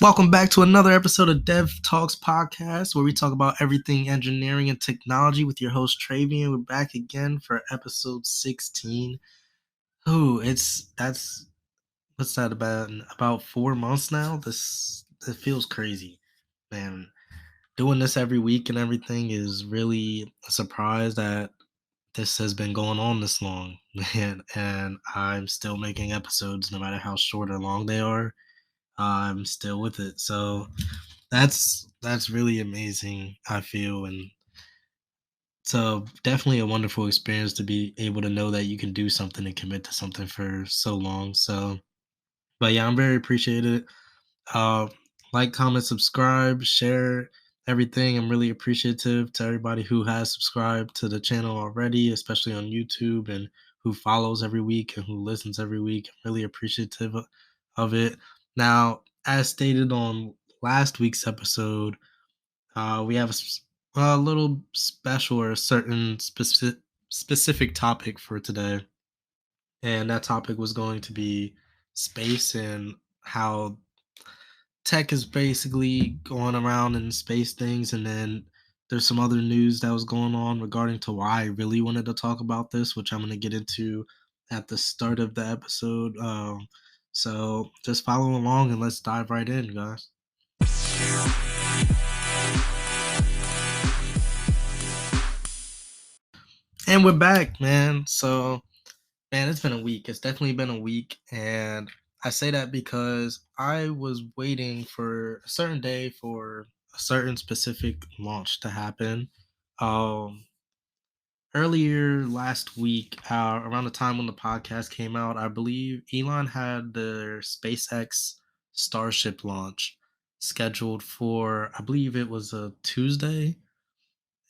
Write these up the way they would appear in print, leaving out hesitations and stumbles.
Welcome back to another episode of DevTalks podcast, where we talk about everything engineering and technology with your host Travian. We're back again for episode 16. That's what's that about 4 months now? This it feels crazy, man. Doing this every week and everything is really a surprise that this has been going on this long, man. And I'm still making episodes, no matter how short or long they are. I'm still with it. So that's really amazing, I feel, and so definitely a wonderful experience to be able to know that you can do something and commit to something for so long. So, but yeah, I'm very appreciated. Uh, like, comment, subscribe, share everything. I'm really appreciative to everybody who has subscribed to the channel already, especially on YouTube, and who follows every week and who listens every week. I'm really appreciative of it. Now, as stated on last week's episode, we have a little special or a certain specific topic for today, and that topic was going to be space and how tech is basically going around in space things. And then there's some other news that was going on regarding to why I really wanted to talk about this, which I'm going to get into at the start of the episode. So just follow along and let's dive right in, guys. And we're back, man. So, man, it's been a week. It's definitely been a week. And I say that because I was waiting for a certain day for a certain specific launch to happen. Um, Earlier last week, around the time when the podcast came out, I believe Elon had their SpaceX Starship launch scheduled for, I believe it was a Tuesday.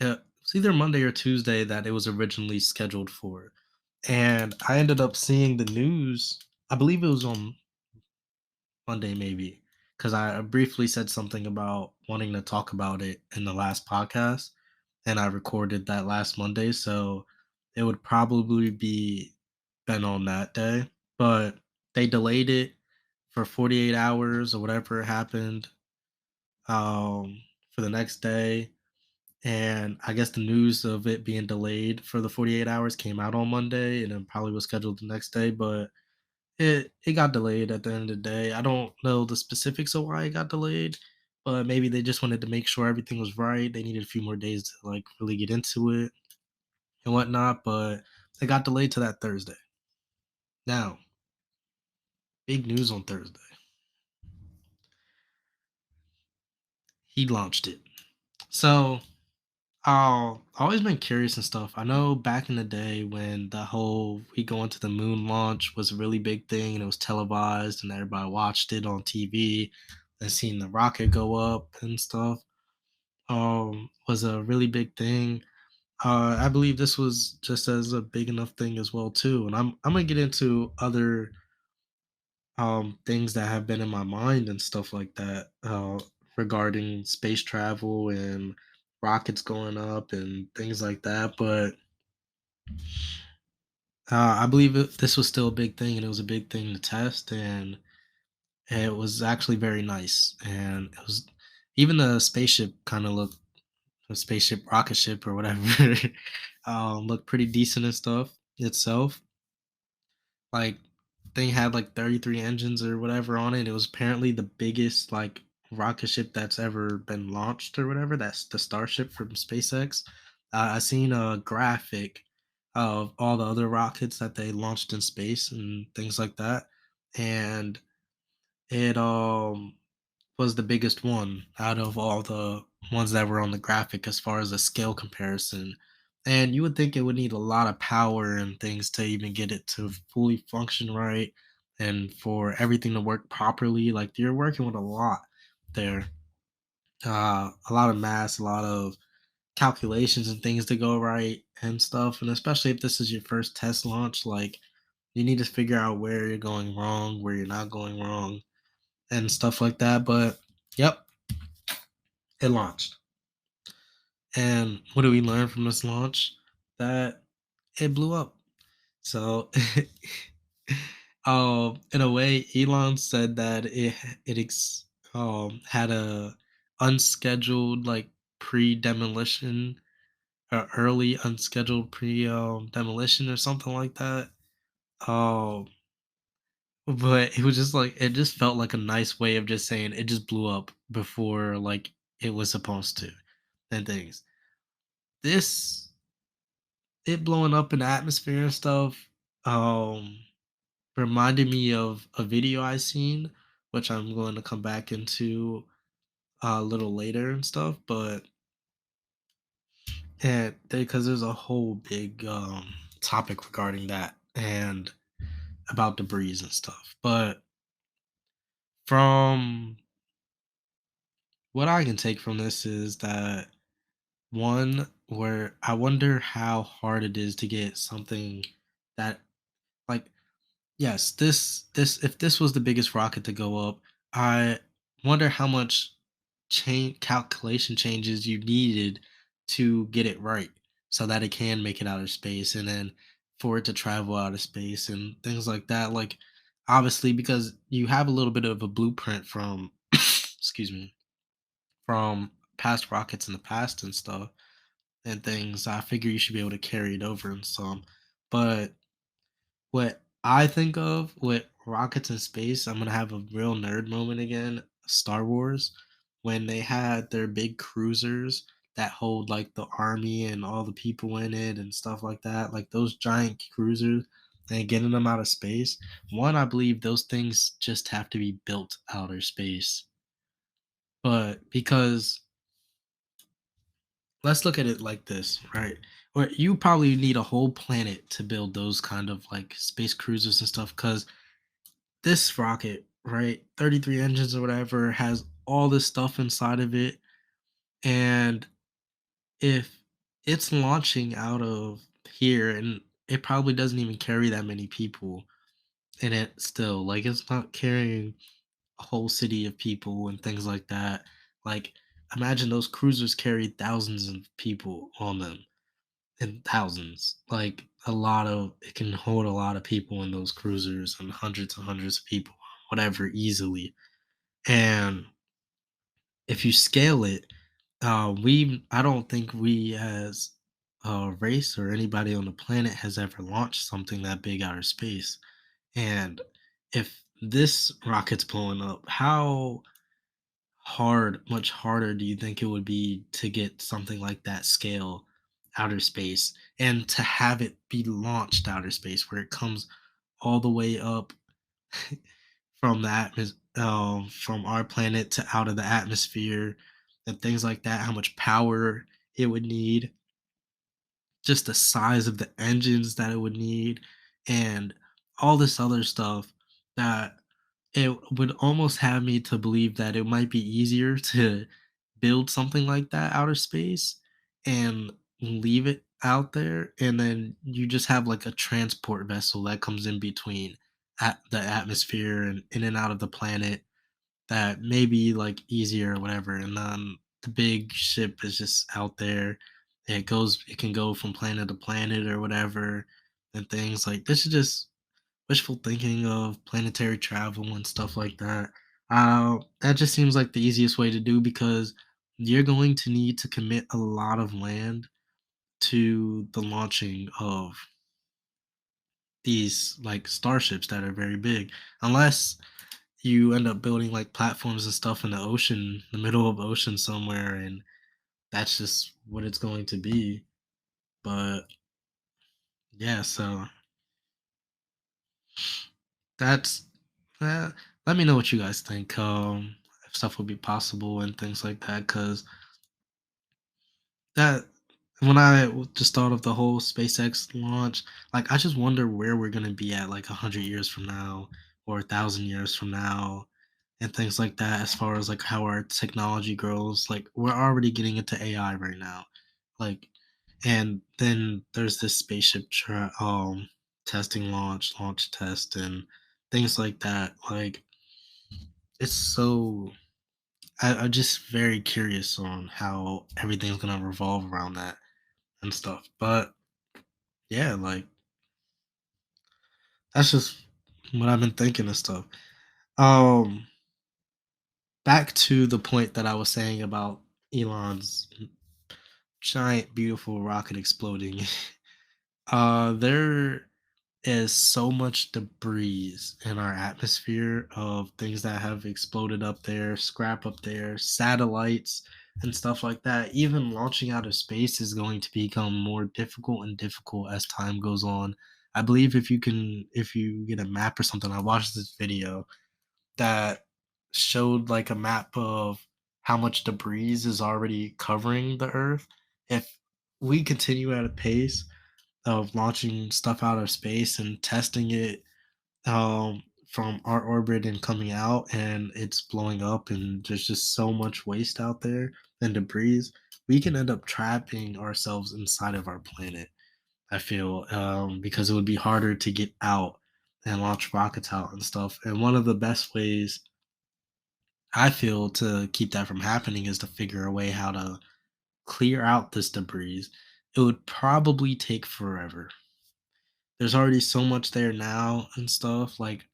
Yeah, it's either Monday or Tuesday that it was originally scheduled for. And I ended up seeing the news. I believe it was on Monday, maybe, because I briefly said something about wanting to talk about it in the last podcast, and I recorded that last Monday. So it would probably be been on that day, but they delayed it for 48 hours or whatever happened for the next day. And I guess the news of it being delayed for the 48 hours came out on Monday and then probably was scheduled the next day, but it got delayed at the end of the day. I don't know the specifics of why it got delayed, but maybe they just wanted to make sure everything was right. They needed a few more days to like really get into it and whatnot, but it got delayed to that Thursday. Now, big news on Thursday. He launched it. So I've always been curious and stuff. I know back in the day when the whole we going to the moon launch was a really big thing and it was televised and everybody watched it on TV and seeing the rocket go up and stuff was a really big thing. I believe this was just as a big enough thing as well too. And I'm gonna get into other things that have been in my mind and stuff like that regarding space travel and rockets going up and things like that. But I believe this was still a big thing, and it was a big thing to test, and it was actually very nice. And it was even the spaceship kind of looked a spaceship, rocket ship, or whatever, looked pretty decent and stuff itself. Like, thing had like 33 engines or whatever on it. It was apparently the biggest like rocket ship that's ever been launched or whatever. That's the Starship from SpaceX. I seen a graphic of all the other rockets that they launched in space and things like that, and it was the biggest one out of all the ones that were on the graphic as far as a scale comparison. And you would think it would need a lot of power and things to even get it to fully function right and for everything to work properly. Like, you're working with a lot there. A lot of mass, a lot of calculations and things to go right and stuff. And especially if this is your first test launch, like, you need to figure out where you're going wrong, where you're not going wrong, and stuff like that. But yep, it launched. And what do we learn from this launch? That it blew up. So, in a way, Elon said that had a unscheduled like pre-demolition early unscheduled pre demolition or something like that. Um, but it was just like it just felt like a nice way of just saying it just blew up before like it was supposed to and things. This it blowing up in the atmosphere and stuff um reminded me of a video I seen, which I'm going to come back into a little later and stuff, but and because there's a whole big topic regarding that and about debris and stuff. But from what I can take from this is that one, where I wonder how hard it is to get something that like yes, this if this was the biggest rocket to go up, I wonder how much calculation changes you needed to get it right so that it can make it out of space and then for it to travel out of space and things like that. Like obviously because you have a little bit of a blueprint from excuse me, from past rockets in the past and stuff and things, I figure you should be able to carry it over in some. But what I think of with rockets in space, I'm gonna have a real nerd moment again. Star Wars, when they had their big cruisers that hold like the army and all the people in it and stuff like that, like those giant cruisers and getting them out of space. One, I believe those things just have to be built outer space. But because let's look at it like this, right? Or you probably need a whole planet to build those kind of like space cruisers and stuff because this rocket, right, 33 engines or whatever, has all this stuff inside of it. And if it's launching out of here and it probably doesn't even carry that many people in it still, like it's not carrying a whole city of people and things like that. Like, imagine those cruisers carry thousands of people on them and thousands. Like, it can hold a lot of people in those cruisers and hundreds of people, whatever, easily. And if you scale it, I don't think we as a race or anybody on the planet has ever launched something that big outer space. And if this rocket's blowing up, how much harder do you think it would be to get something like that scale outer space and to have it be launched outer space where it comes all the way up from the from our planet to out of the atmosphere and things like that, how much power it would need, just the size of the engines that it would need, and all this other stuff that it would almost have me to believe that it might be easier to build something like that outer space and leave it out there and then you just have like a transport vessel that comes in between at the atmosphere and in and out of the planet that may be like easier or whatever. And then the big ship is just out there. It can go from planet to planet or whatever and things like this is just wishful thinking of planetary travel and stuff like that. That just seems like the easiest way to do because you're going to need to commit a lot of land to the launching of these like starships that are very big unless you end up building like platforms and stuff in the ocean, the middle of ocean somewhere, and that's just what it's going to be. But yeah, so that's let me know what you guys think. If stuff would be possible and things like that, because that when just thought of the whole SpaceX launch, like I just wonder where we're gonna be at like 100 years from now or 1,000 years from now and things like that as far as like how our technology grows. Like we're already getting into AI right now. Like and then there's this testing launch test and things like that. Like it's so I'm just very curious on how everything's gonna revolve around that and stuff. But yeah, like that's just what I've been thinking and stuff. Um back to the point that I was saying about Elon's giant, beautiful rocket exploding. There is so much debris in our atmosphere of things that have exploded up there, scrap up there, satellites and stuff like that. Even launching out of space is going to become more difficult and difficult as time goes on. I believe if you get a map or something, I watched this video that showed like a map of how much debris is already covering the Earth. If we continue at a pace of launching stuff out of space and testing it from our orbit and coming out, and it's blowing up, and there's just so much waste out there and debris, we can end up trapping ourselves inside of our planet. I feel because it would be harder to get out and launch rockets out and stuff. And one of the best ways I feel to keep that from happening is to figure a way how to clear out this debris. It would probably take forever. There's already so much there now and stuff. Like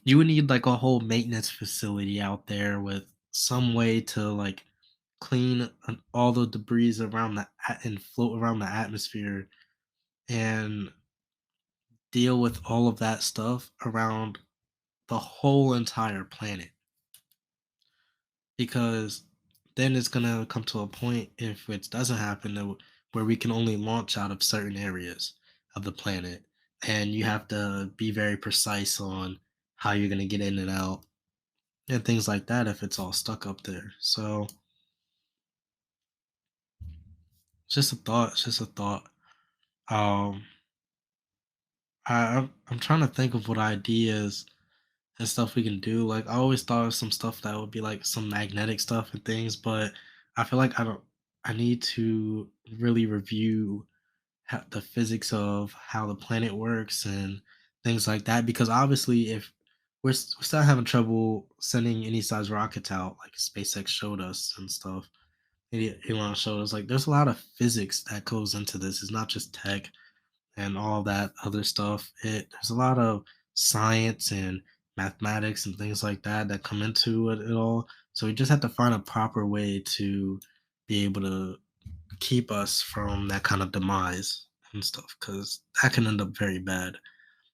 you would need like a whole maintenance facility out there with some way to like clean all the debris around and float around the atmosphere and deal with all of that stuff around the whole entire planet, because then it's gonna come to a point if it doesn't happen where we can only launch out of certain areas of the planet, and you have to be very precise on how you're gonna get in and out and things like that if it's all stuck up there. So it's just a thought. It's just a thought. Um, I'm trying to think of what ideas and stuff we can do. Like I always thought of some stuff that would be like some magnetic stuff and things, but I feel like I don't. I need to really review the physics of how the planet works and things like that. Because obviously, if we're still having trouble sending any size rockets out, like SpaceX showed us and stuff, Elon showed us, like there's a lot of physics that goes into this. It's not just tech and all that other stuff. There's a lot of science and mathematics and things like that that come into it all. So we just have to find a proper way to be able to keep us from that kind of demise and stuff, because that can end up very bad,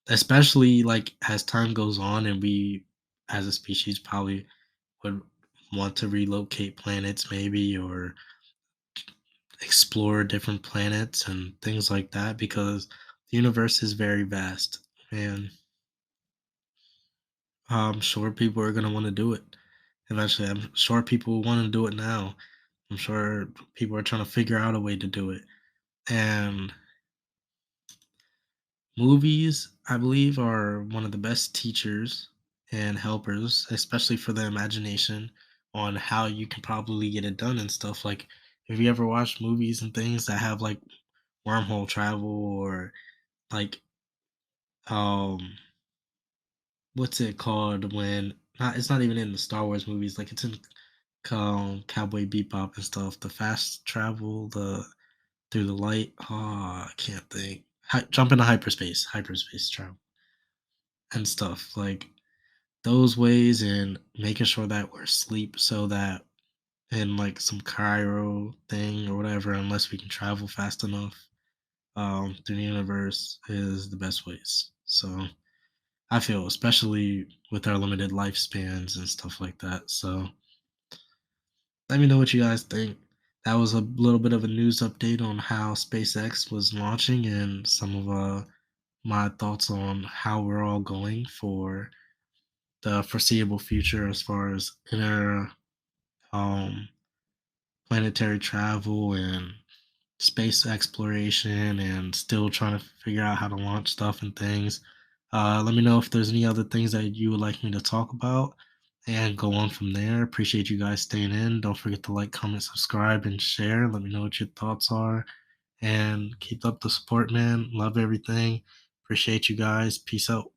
especially like as time goes on and we as a species probably would want to relocate planets maybe, or explore different planets and things like that, because the universe is very vast, and I'm sure people are going to want to do it eventually. I'm sure people want to do it now. I'm sure people are trying to figure out a way to do it. And movies, I believe, are one of the best teachers and helpers, especially for the imagination, on how you can probably get it done and stuff. Like if you ever watch movies and things that have like wormhole travel, or like um what's it called when not it's not even in the Star Wars movies, like it's in Cowboy Bebop and stuff, the fast travel, the through the light. Oh, I can't think. Jump into hyperspace travel and stuff. Like those ways, and making sure that we're asleep so that in like some Cairo thing or whatever, unless we can travel fast enough through the universe, is the best ways. So I feel, especially with our limited lifespans and stuff like that. So let me know what you guys think. That was a little bit of a news update on how SpaceX was launching, and some of my thoughts on how we're all going for the foreseeable future as far as inner um, planetary travel and space exploration, and still trying to figure out how to launch stuff and things. Let me know if there's any other things that you would like me to talk about and go on from there. Appreciate you guys staying in. Don't forget to like, comment, subscribe, and share. Let me know what your thoughts are. And keep up the support, man. Love everything. Appreciate you guys. Peace out.